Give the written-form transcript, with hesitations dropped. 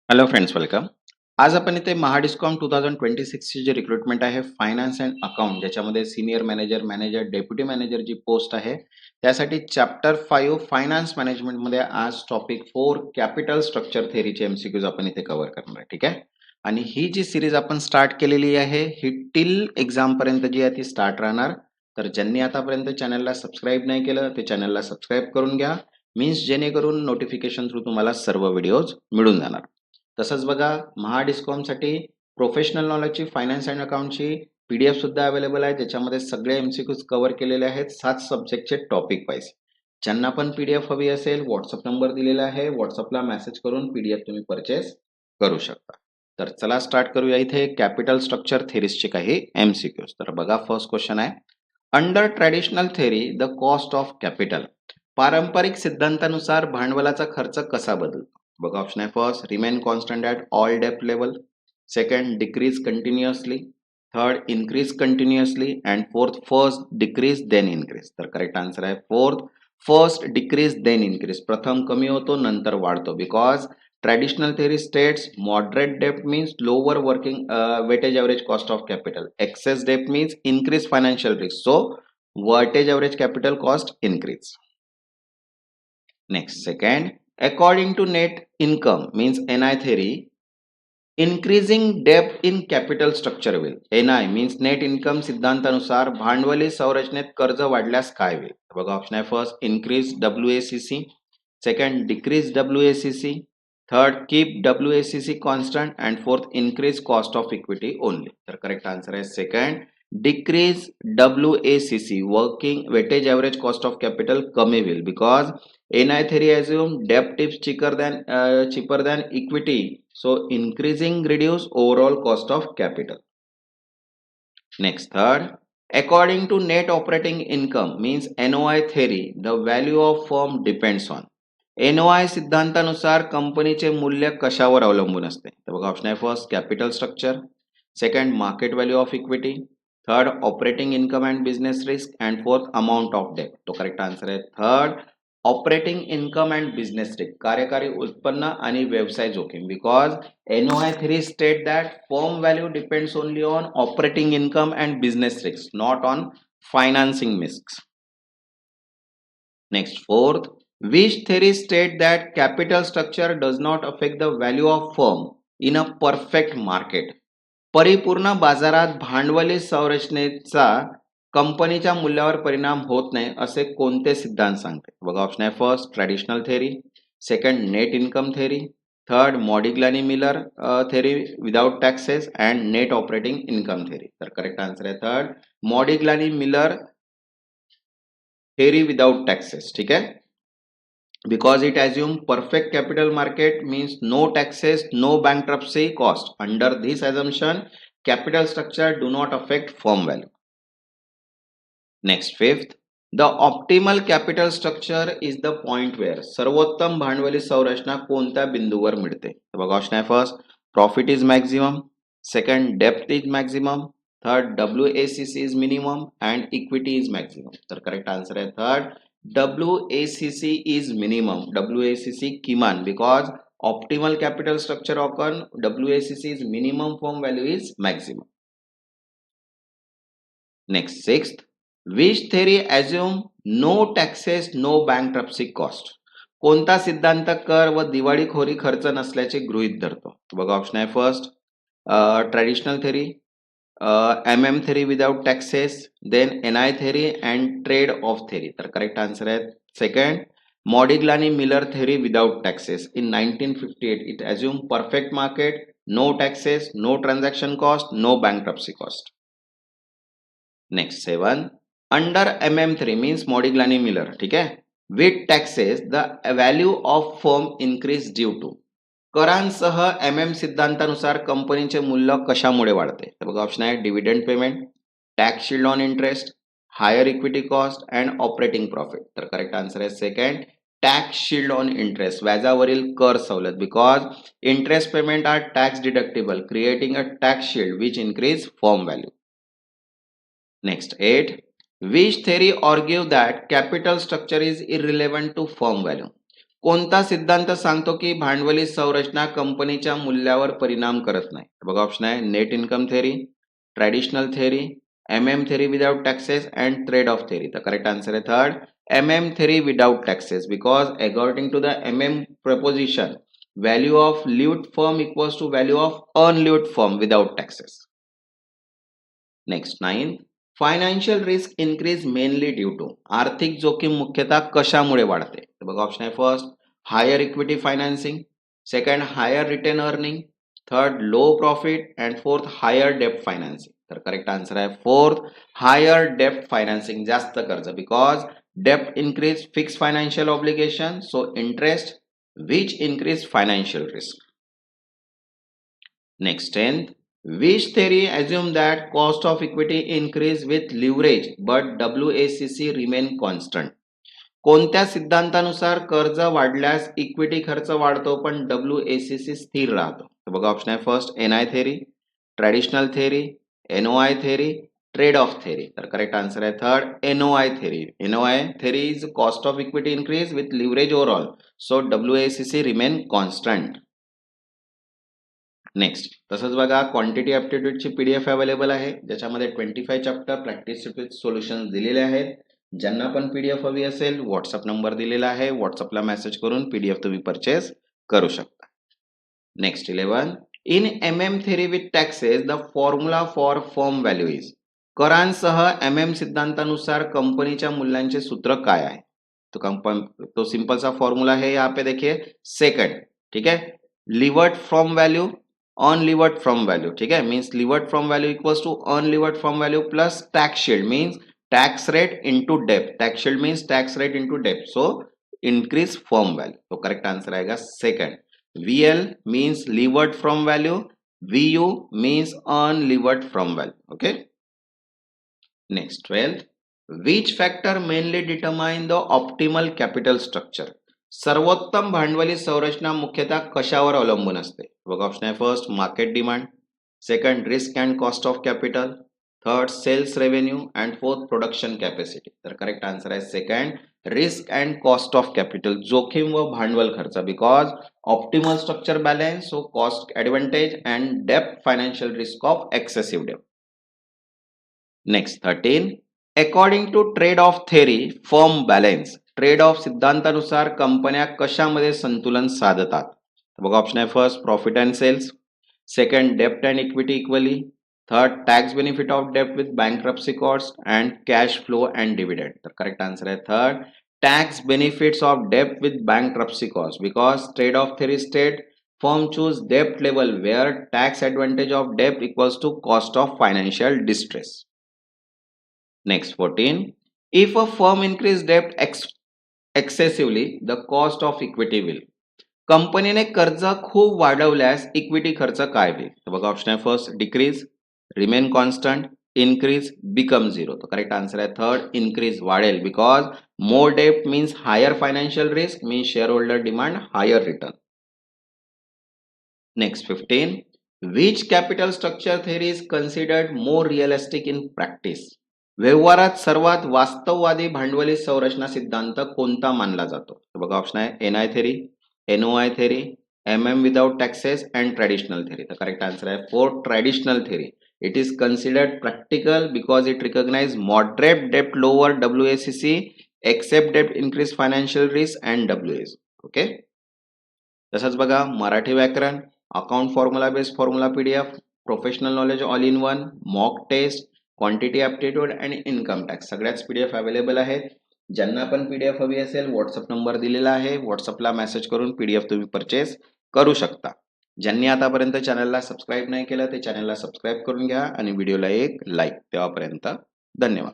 Hello friends, welcome. आज आपण इथे महाडिस्कॉम 2026 ची जी रिक्रुटमेंट आहे फायनान्स अँड अकाउंट, ज्याच्यामध्ये सिनियर मॅनेजर, डेप्युटी मॅनेजर जी पोस्ट आहे त्यासाठी चॅप्टर 5 फायनान्स मॅनेजमेंट मध्ये आज टॉपिक 4 कॅपिटल स्ट्रक्चर थेअरीचे एमसीक्यूज आपण इथे कव्हर करणार आहे. ठीक आहे. आणि ही जी सिरीज आपण स्टार्ट केलेली आहे ही टिल एक्झाम पर्यंत जी आहे ती स्टार्ट राहणार. तर ज्यांनी आतापर्यंत चॅनलला सबस्क्राईब नाही केलं ते चॅनलला सबस्क्राईब करून घ्या, मीन्स जेणेकरून नोटिफिकेशन थ्रू तुम्हाला सर्व व्हिडिओज मिळून जाणार. तसंच बघा, महाडिस्कॉमसाठी प्रोफेशनल नॉलेजची फायनान्स अँड अकाउंटची पीडीएफ सुद्धा अवेलेबल आहे, ज्याच्यामध्ये सगळे एमसीक्यूज कव्हर केलेले आहेत 7 सब्जेक्टचे टॉपिक वाईज. ज्यांना पण पीडीएफ हवी असेल व्हॉट्सअप नंबर दिलेला आहे, व्हॉट्सअपला मेसेज करून पीडीएफ तुम्ही परचेस करू शकता. तर चला स्टार्ट करूया इथे कॅपिटल स्ट्रक्चर थेरीजचे काही एमसीक्यूज. तर बघा, फर्स्ट क्वेश्चन आहे, under traditional theory the cost of capital. पारंपरिक सिद्धांतानुसार भांडवलाचा खर्च कसा बदलतो? बघा, ऑप्शन आहे first remain constant at all डेप्ट level, second decrease continuously, third increase continuously and fourth first decrease then increase. तर करेक्ट आन्सर आहे fourth, first decrease then increase. प्रथम कमी होतो नंतर वाढतो. Because traditional theory states moderate debt means lower working weightage average cost of capital. Excess debt means increased financial risk. So weightage average capital cost increase. Next, second, according to net income means NI theory, increasing debt in capital structure will. NI means net income सिद्धांतानुसार भांडवली संरचनेत कर्ज वाढल्यास काय होईल? बघा, option आहे first increase WACC, second decrease WACC, third keep WACC constant and fourth increase cost of equity only. तर करेक्ट आन्सर आहे second, decrease WACC, working weightage average cost of capital कमी होईल. Because NI theory assume debt is cheaper than equity, so increasing reduce overall cost of capital. Next, third, according to net operating income means NOI theory, the value of firm depends on. NOI सिद्धांतानुसार कंपनीचे मूल्य कशावर अवलंबून असते? तर बघा, option आहे first capital structure, second market value of equity, third operating income and business risk and fourth amount of debt. तो करेक्ट आन्सर आहे third, operating income and business risk, कार्यकारी उत्पन्न आणि व्यवसाय जोखीम. Because NOI theory state that firm value depends only on operating income and business risks, not on financing risks. Next, fourth, which theory state that capital structure does not affect the value of firm in a perfect market? परिपूर्ण बाजारात भांडवली संरचनेचा कंपनीच्या मूल्यावर परिणाम होत नाही असे कोणते सिद्धांत सांगते? बघा, ऑप्शन आहे first traditional theory, second net income theory, third Modigliani Miller theory without taxes and net operating income theory. तर करेक्ट आन्सर आहे third, Modigliani Miller theory without taxes. ठीक आहे. Because it assumes perfect capital market means no taxes, no bankruptcy cost. Under this assumption, capital structure do not affect firm value. Next, fifth, the optimal capital structure is the point where सर्वोत्तम भांडवली संरचना कोणत्या बिंदूवर मिळते? बघा, option आहे first profit is maximum, second depth is maximum, third WACC is minimum and equity is maximum. तर correct answer आहे third, WACC is minimum, WACC किमान, because optimal capital structure occur, WACC is minimum, firm value is maximum. Next, sixth, which theory assume no taxes, no bankruptcy cost? कोणता सिद्धांत कर व दिवाळीखोरी खर्च नसल्याचे गृहीत धरतो? बघा, ऑप्शन आहे first traditional theory, MM theory without taxes, then NI theory and trade off theory. तर करेक्ट आन्सर आहे second, Modigliani Miller theory without taxes. In 1958 it assumed perfect market, no taxes, no transaction cost, no bankruptcy cost. Next, 7, under MM theory means Modigliani Miller. ठीक आहे, with taxes the value of firm increase due to. करांसह MM सिद्धांतानुसार कंपनीचे मूल्य कशामुळे वाढते? तर बघा, option आहे dividend payment, tax shield on interest, higher equity cost and operating profit. तर करेक्ट आन्सर आहे second, tax shield on interest, व्याजावरील कर सवलत. Because interest payment are tax deductible, creating a tax shield which increase firm value. Next, 8, which theory argue that capital structure is irrelevant to firm value? कोणता सिद्धांत सांगतो की भांडवली संरचना कंपनीच्या मूल्यावर परिणाम करत नाही? बघा ऑप्शन आहे net income theory, traditional theory, MM theory without taxes and trade-off theory. The correct answer is third, MM theory without taxes, because according to the MM proposition, value of lived firm equals to value of unlived firm without taxes. Next, 9. Financial risk increase mainly due to. आर्थिक जोखीम मुख्यतः कशामुळे वाढते? तर बघा option आहे first higher equity financing, second higher retain earning, third low profit and fourth higher डेप्ट financing. तर करेक्ट आन्सर आहे फोर्थ हायर डेप्ट फायनान्सिंग, जास्त कर्ज, बिकॉज डेप्ट increase fix financial obligation, so interest which increase financial risk. Next, 10th, which theory assume that cost of equity increase with leverage but WACC remain constant? कोणत्या सिद्धांतानुसार कर्ज वाढल्यास equity खर्च वाढतो पण WACC स्थिर राहतो? तर बघा ऑप्शन आहे first NI theory, traditional theory, NOI theory, trade off theory. तर करेक्ट आन्सर आहे third NOI theory. NOI theory is cost of equity increase with leverage overall, so WACC remain constant. Next, तसंच बघा quantity ॲप्टिट्यूडची PDF available आहे, ज्याच्यामध्ये 25 chapter practice solution दिलेले आहेत. ज्यांना पण PDF हवी असेल व्हॉट्सअप नंबर दिलेला आहे, व्हॉट्सअपला मेसेज करून PDF तुम्ही परचेस करू शकता. Next 11, in MM theory with taxes the formula for firm value is. करांसह MM सिद्धांतानुसार कंपनीच्या मूल्यांचे सूत्र काय आहे? तो सिंपल सा फॉर्मूला है, यहाँ पे देखिए सेकंड, ठीक है, levered from value unlevered from value, ठीक है, means levered from value equals to unlevered from value plus tax shield means tax rate into depth, tax shield means tax rate into depth, so increase firm value. तो correct answer आएगा second. VL means levered from value, VU means unlevered from value. Okay. Next 12, which factor mainly determine the optimal capital structure? सर्वोत्तम भांडवली संरचना मुख्यतः कशावर अवलंबून असते? बघा ऑप्शन आहे first market demand, second risk and cost of capital, third cells revenue and fourth production capacity. तर करेक्ट आन्सर आहे second risk and cost of capital, जोखीम व भांडवल खर्च, because optimal structure balance, so cost advantage and depth financial risk of excessive depth. Next 13, according to trade off theory firm balance. Trade off सिद्धांतानुसार कंपन्या कशामध्ये संतुलन साधतात? बघा ऑप्शन आहे first profit and cells, second dept and equity equally, third tax benefit of dept with bankruptcy cost and cash flow and dividend. तर correct answer आहे third tax benefits of dept with bankruptcy cost, because trade off theory state firm choose debt level where tax advantage of debt equals to cost of financial distress. Next 14, if a firm increase debt excessively the cost of equity will. कंपनीने कर्ज खूप वाढवल्यास equity खर्च काय होईल? तर बघा option आहे first decrease, remain constant, increase, become zero. तर करेक्ट आन्सर आहे थर्ड इनक्रीज, वाढेल, बिकॉज मोर डेप्ट means higher financial risk means share holder demand higher return. Next 15, which capital structure theory is considered more realistic in practice? व्यवहारात सर्वात वास्तववादी भांडवली संरचना सिद्धांत कोणता मानला जातो? तर बघा ऑप्शन आहे NI theory, NOI theory, MM without taxes and traditional theory. तर करेक्ट आन्सर आहे fourth traditional theory. It is considered practical because it recognise moderate डेप्ट लोअर WACC एक्सेप्ट डेप्ट increase financial risk and WACC. Okay. तसंच बघा मराठी व्याकरण, account formula based formula PDF, professional knowledge all in one, mock test, quantity aptitude आणि income tax सगळ्याच PDF available आहेत. ज्यांना पण PDF हवी असेल व्हॉट्सअप नंबर दिलेला आहे, व्हॉट्सअपला मेसेज करून PDF तुम्ही परचेस करू शकता. ज्यांनी आतापर्यंत चॅनलला सबस्क्राईब नाही केलं ते चॅनलला सबस्क्राईब करून घ्या आणि व्हिडिओला एक लाईक. तेव्हापर्यंत धन्यवाद.